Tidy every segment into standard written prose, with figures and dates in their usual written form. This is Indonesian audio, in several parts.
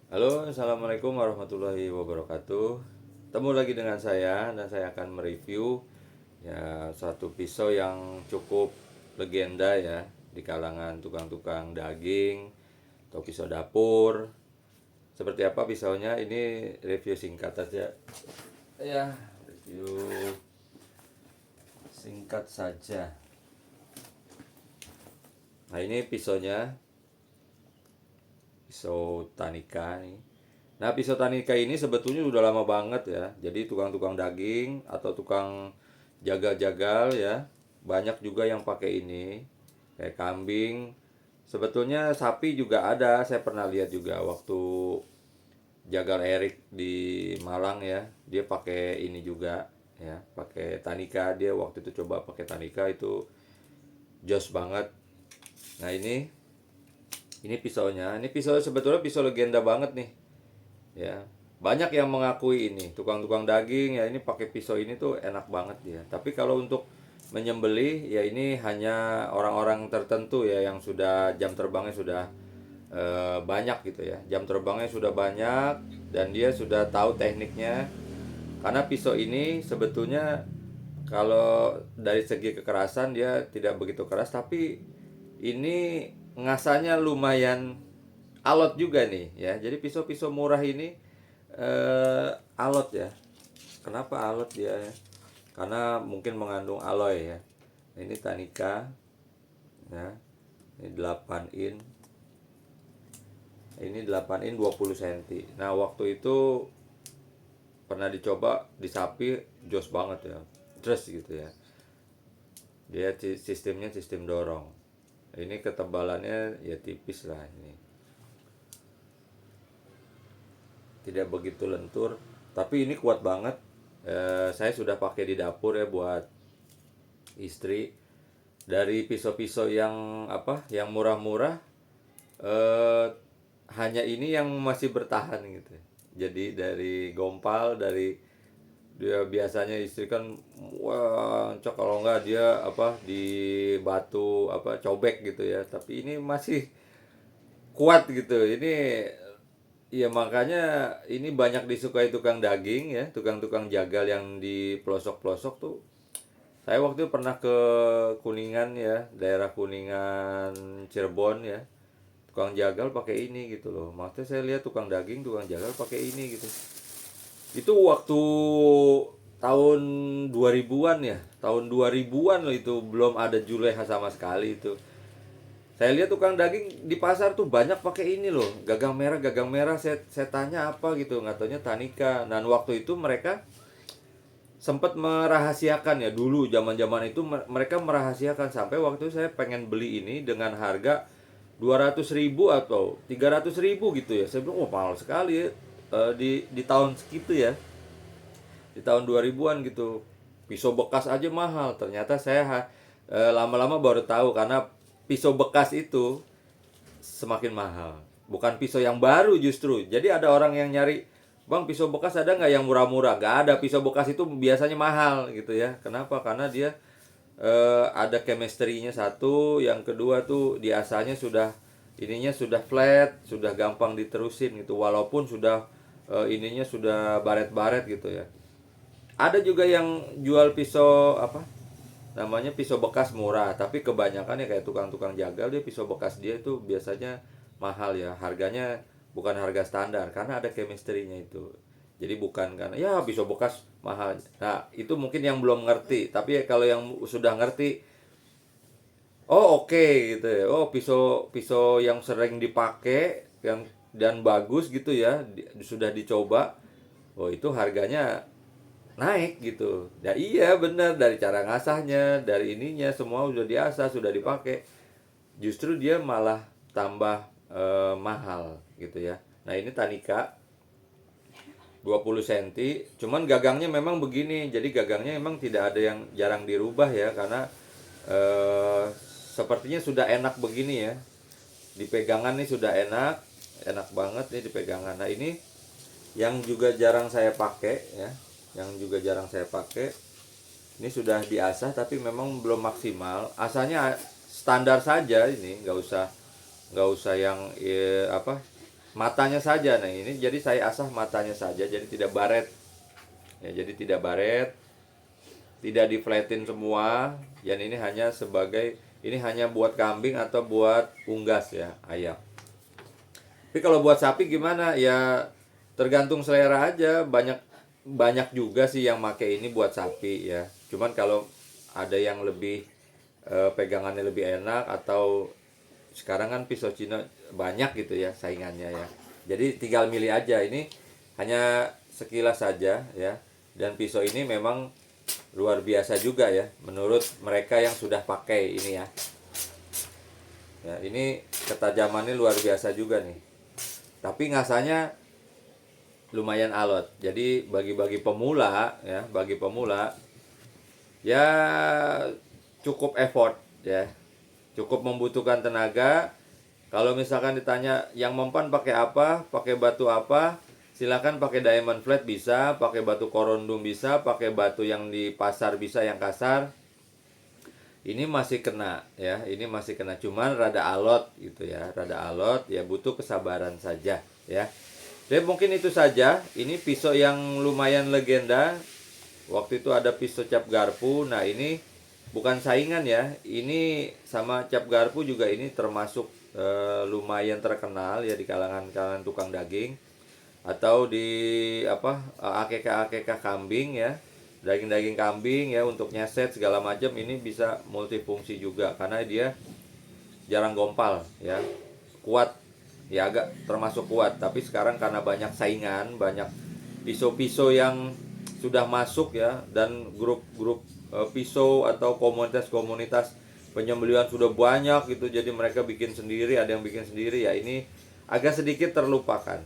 Halo, assalamualaikum warahmatullahi wabarakatuh. Ketemu lagi dengan saya dan saya akan mereview ya satu pisau yang cukup legenda ya di kalangan tukang-tukang daging atau pisau dapur. Seperti apa pisaunya? Ini review singkat aja. Ya, review singkat saja. Nah, ini pisaunya, pisau Tanika nih. Nah, pisau Tanika ini sebetulnya udah lama banget ya. Jadi tukang-tukang daging atau tukang jagal-jagal ya, banyak juga yang pakai ini. Kayak kambing. Sebetulnya sapi juga ada, saya pernah lihat juga waktu jagal Erik di Malang ya. Dia pakai ini juga ya, pakai Tanika. Dia waktu itu coba pakai Tanika itu jos banget. Nah, ini pisaunya. Ini pisau sebetulnya pisau legenda banget nih ya. Banyak yang mengakui ini tukang-tukang daging ya, ini pakai pisau ini tuh enak banget ya. Tapi kalau untuk menyembelih ya ini hanya orang-orang tertentu ya yang sudah jam terbangnya sudah banyak gitu ya, jam terbangnya sudah banyak dan dia sudah tahu tekniknya. Karena pisau ini sebetulnya kalau dari segi kekerasan dia tidak begitu keras, tapi ini ngasahnya lumayan alot juga nih ya. Jadi pisau-pisau murah ini alot ya. Kenapa alot dia ya? Karena mungkin mengandung alloy ya. Nah, ini Tanika ya. Ini 8 in. Ini 8 in 20 cm. Nah, waktu itu pernah dicoba di sapi, jos banget ya. Dress gitu ya. Dia sistemnya sistem dorong. Ini ketebalannya ya tipis lah ini. Tidak begitu lentur, tapi ini kuat banget. Saya sudah pakai di dapur ya buat istri. Dari pisau-pisau yang apa yang murah-murah, eh, hanya ini yang masih bertahan gitu. Jadi dari gompal, dari dia biasanya istri kan wah cok, kalau enggak dia apa di batu apa cobek gitu ya, tapi ini masih kuat gitu. Ini ya makanya ini banyak disukai tukang daging ya, tukang-tukang jagal yang di pelosok-pelosok tuh. Saya waktu itu pernah ke Kuningan ya, daerah Kuningan Cirebon ya. Tukang jagal pakai ini gitu loh. Maksudnya saya lihat tukang daging, tukang jagal pakai ini gitu. Itu waktu tahun 2000-an ya. Tahun 2000-an loh itu, belum ada Juleha sama sekali itu. Saya lihat tukang daging di pasar tuh banyak pakai ini loh, gagang merah, gagang merah. Saya tanya apa gitu, nggak taunya Tanika. Dan waktu itu mereka sempat merahasiakan ya, dulu zaman-zaman itu mereka merahasiakan sampai waktu saya pengen beli ini dengan harga 200.000 atau 300.000 gitu ya. Saya bilang, oh mahal sekali ya. Di tahun segitu ya, di tahun 2000-an gitu. Pisau bekas aja mahal. Ternyata saya lama-lama baru tahu karena pisau bekas itu semakin mahal. Bukan pisau yang baru justru. Jadi ada orang yang nyari, bang pisau bekas ada nggak yang murah-murah? Gak ada. Pisau bekas itu biasanya mahal gitu ya. Kenapa? Karena dia ada chemistry-nya satu. Yang kedua tuh di asanya sudah, ininya sudah flat, sudah gampang diterusin gitu. Walaupun sudah ininya sudah baret-baret gitu ya. Ada juga yang jual pisau apa namanya, pisau bekas murah, tapi kebanyakan ya kayak tukang-tukang jagal, dia pisau bekas dia itu biasanya mahal ya harganya, bukan harga standar karena ada chemistry-nya itu. Jadi bukan karena ya pisau bekas mahal. Nah itu mungkin yang belum ngerti, tapi ya kalau yang sudah ngerti, oh oke gitu ya, oh pisau pisau yang sering dipakai yang dan bagus gitu ya, sudah dicoba, oh itu harganya naik gitu. Ya iya bener, dari cara ngasahnya, dari ininya semua udah diasah, sudah dipakai. Justru dia malah tambah mahal gitu ya. Nah, ini Tanika 20 cm, cuman gagangnya memang begini. Jadi gagangnya memang tidak ada yang jarang dirubah ya karena sepertinya sudah enak begini ya. Dipegangan nih sudah enak, enak banget nih dipegangan. Nah, ini yang juga jarang saya pakai ya, yang juga jarang saya pakai. Ini sudah diasah tapi memang belum maksimal. Asanya standar saja ini, nggak usah yang apa matanya saja. Nah ini jadi saya asah matanya saja, jadi tidak baret ya, jadi tidak baret, tidak diflatin semua. Dan ini hanya sebagai, ini hanya buat kambing atau buat unggas ya, ayam. Tapi kalau buat sapi gimana ya, tergantung selera aja. Banyak banyak juga sih yang make ini buat sapi ya. Cuman kalau ada yang lebih pegangannya lebih enak, atau sekarang kan pisau Cina banyak gitu ya saingannya ya. Jadi tinggal milih aja. Ini hanya sekilas saja ya. Dan pisau ini memang luar biasa juga ya menurut mereka yang sudah pakai ini ya. Ya, ini ketajamannya luar biasa juga nih. Tapi ngasahnya lumayan alot. Jadi bagi-bagi pemula ya, bagi pemula ya cukup effort ya. Cukup membutuhkan tenaga. Kalau misalkan ditanya yang mempan pakai apa, pakai batu apa, silakan pakai diamond flat bisa, pakai batu korundum bisa, pakai batu yang di pasar bisa yang kasar. Ini masih kena ya, ini masih kena, cuman rada alot gitu ya, rada alot ya, butuh kesabaran saja ya. Jadi mungkin itu saja. Ini pisau yang lumayan legenda. Waktu itu ada pisau cap garpu. Nah ini bukan saingan ya, ini sama cap garpu juga ini termasuk lumayan terkenal ya di kalangan tukang daging atau di apa, akekah kambing ya, daging kambing ya, untuk nyeset segala macam. Ini bisa multifungsi juga karena dia jarang gompal ya, kuat ya, agak termasuk kuat. Tapi sekarang karena banyak saingan, banyak pisau-pisau yang sudah masuk ya, dan grup-grup pisau atau komunitas-komunitas penyembelihan sudah banyak gitu, jadi mereka bikin sendiri, ada yang bikin sendiri ya. Ini agak sedikit terlupakan.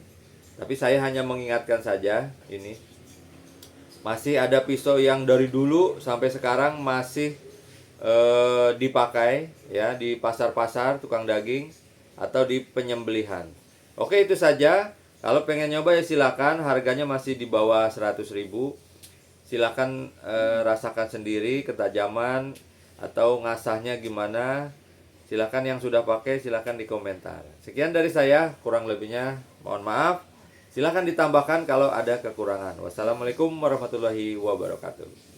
Tapi saya hanya mengingatkan saja, ini masih ada pisau yang dari dulu sampai sekarang masih dipakai ya di pasar-pasar tukang daging atau di penyembelihan. Oke, itu saja. Kalau pengen nyoba ya silakan, harganya masih di bawah 100.000. Silakan rasakan sendiri ketajaman atau ngasahnya gimana. Silakan yang sudah pakai, silakan di komentar. Sekian dari saya, kurang lebihnya mohon maaf. Silakan ditambahkan kalau ada kekurangan. Wassalamualaikum warahmatullahi wabarakatuh.